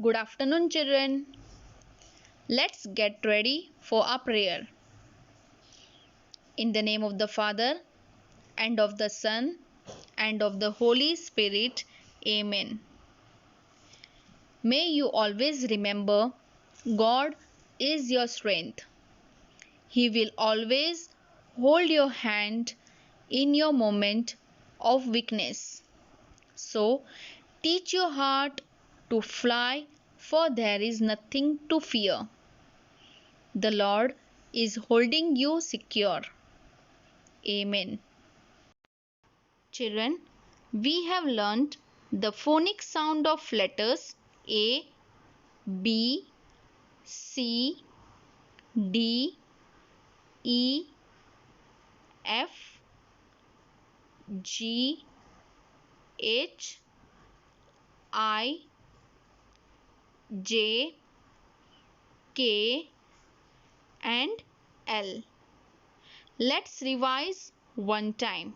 Good afternoon, children. Let's get ready for our prayer. In the name of the Father, and of the Son, and of the Holy Spirit. Amen. May you always remember God is your strength. He will always hold your hand in your moment of weakness. So, teach your heart to fly, for there is nothing to fear. The Lord is holding you secure. Amen. Children, we have learnt the phonic sound of letters A, B, C, D, E, F, G, H, I, J, K, and L. Let's revise one time.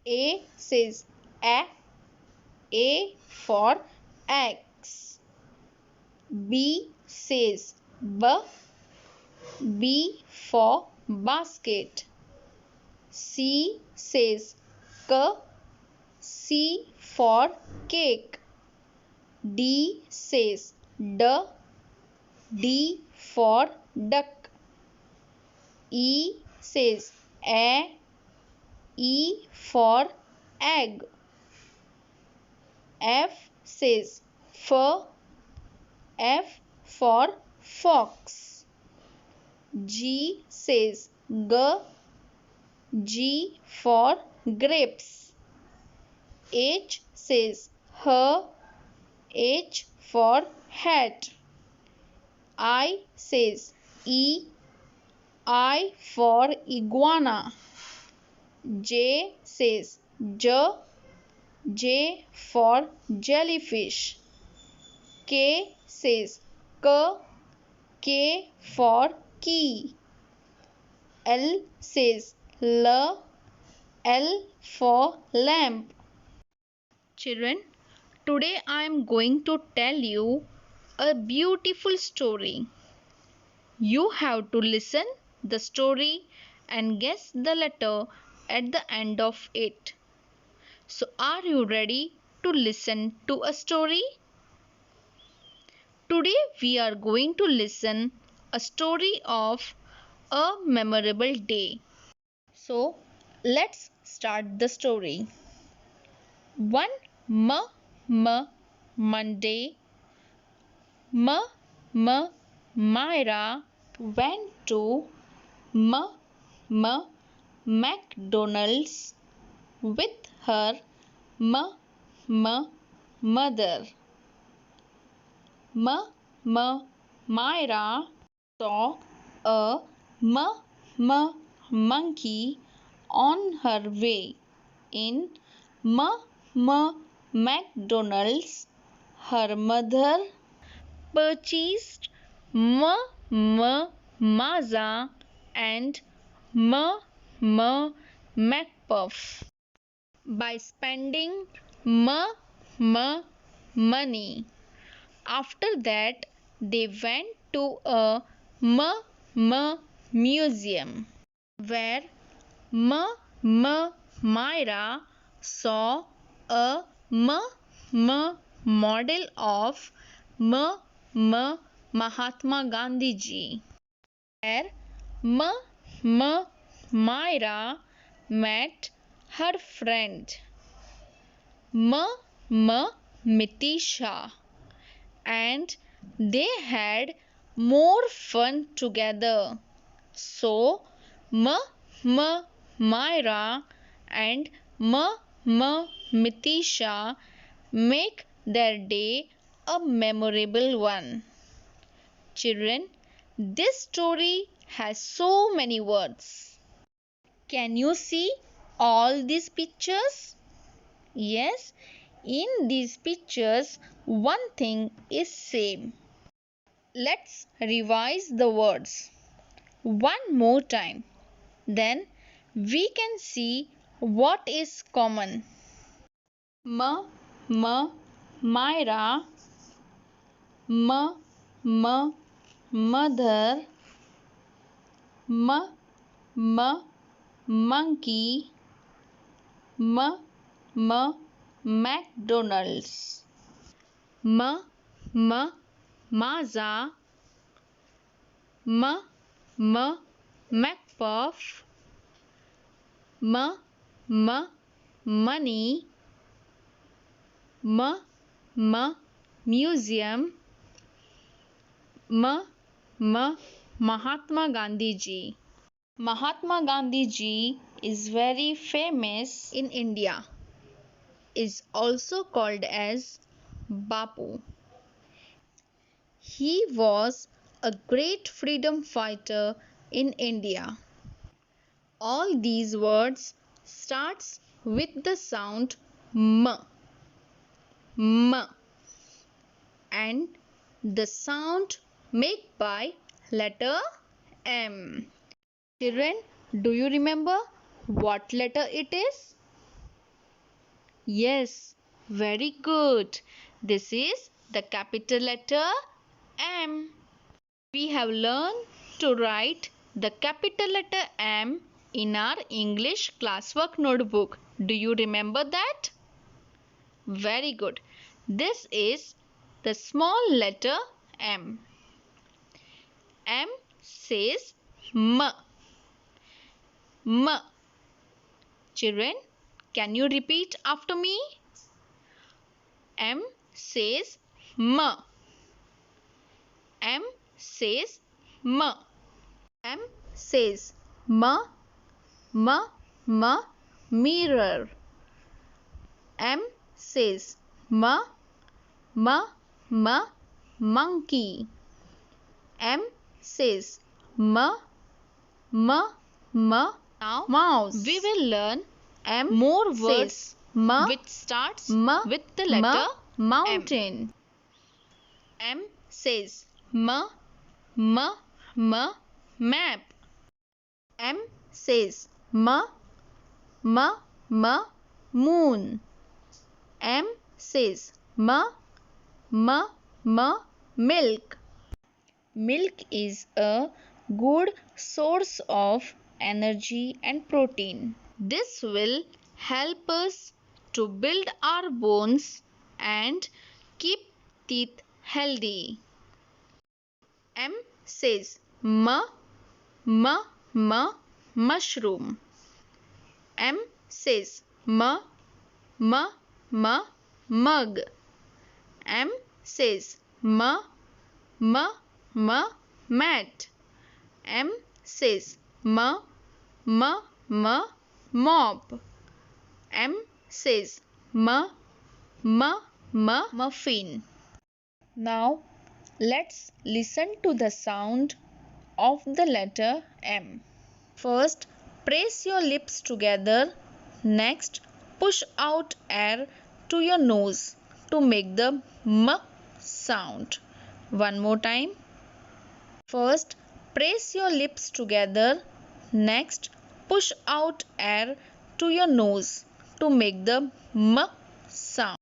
A says A for X. B says B for basket. C says C for cake. D says D for duck. E says E for egg. F says F for fox. G says G for grapes. H says H for hat. I says I for iguana. J says J for jellyfish. K says K for key. L says L for lamp. Children, today I am going to tell you a beautiful story. You have to listen the story and guess the letter at the end of it. So, are you ready to listen to a story? Today we are going to listen a story of a memorable day. So, let's start the story. One Monday, Myra went to McDonald's with her mother. Myra saw a monkey on her way in McDonald's. Her mother purchased Mazza and McPuff. By spending money. After that, they went to a museum where Myra saw a model of Mahatma Gandhi ji. Where Myra met her friend Mitisha, and they had more fun together. So Myra and Mitisha make their day a memorable one. Children, this story has so many words. Can you see all these pictures? Yes, in these pictures one thing is same. Let's revise the words one more time. Then we can see what is common. Myra mother, monkey, McDonald's, Mazza, MacPuff, money, museum, Mahatma Gandhi ji. Mahatma Gandhi ji is very famous in India. Is also called as Bapu. He was a great freedom fighter in India. All these words starts with the sound m, and the sound made by letter M. Children, do you remember what letter it is? Yes, very good. This is the capital letter M. We have learned to write the capital letter M in our English classwork notebook. Do you remember that? Very good. This is the small letter M. M says M. Children, can you repeat after me? M says M. M says M. M says mirror. M says monkey. M says now mouse. We will learn more words which starts with the letter mountain. M says map. M says moon. M says milk. Milk is a good source of energy and protein. This will help us to build our bones and keep teeth healthy. M says mushroom. M says mug. M says mat. M says mop. M says muffin. Now let's listen to the sound of the letter M. First, press your lips together. Next, push out air to your nose to make the M sound. One more time. First, press your lips together. Next, push out air to your nose to make the M sound.